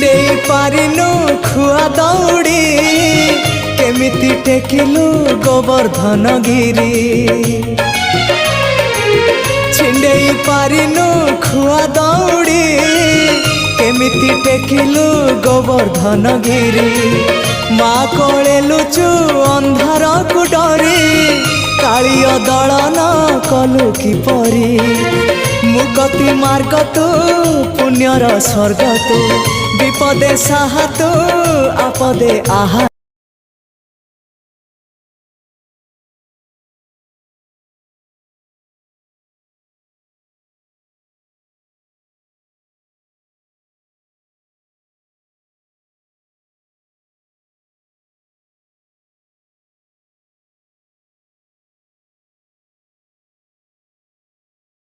छिंडेई पारिनु खुआ दौड़ी केमिति टेकिलु गोवर्धन गिरी छिंडेई पारिनु खुआ दौड़ी केमिति टेकिलु गोवर्धन गिरी माँ कोले लुचु अंधार को डरी कालिय दलन कलु किपरी मुकति मार्ग तू पुण्यर स्वर्ग तू विपदे साहा तू आपदे आहा।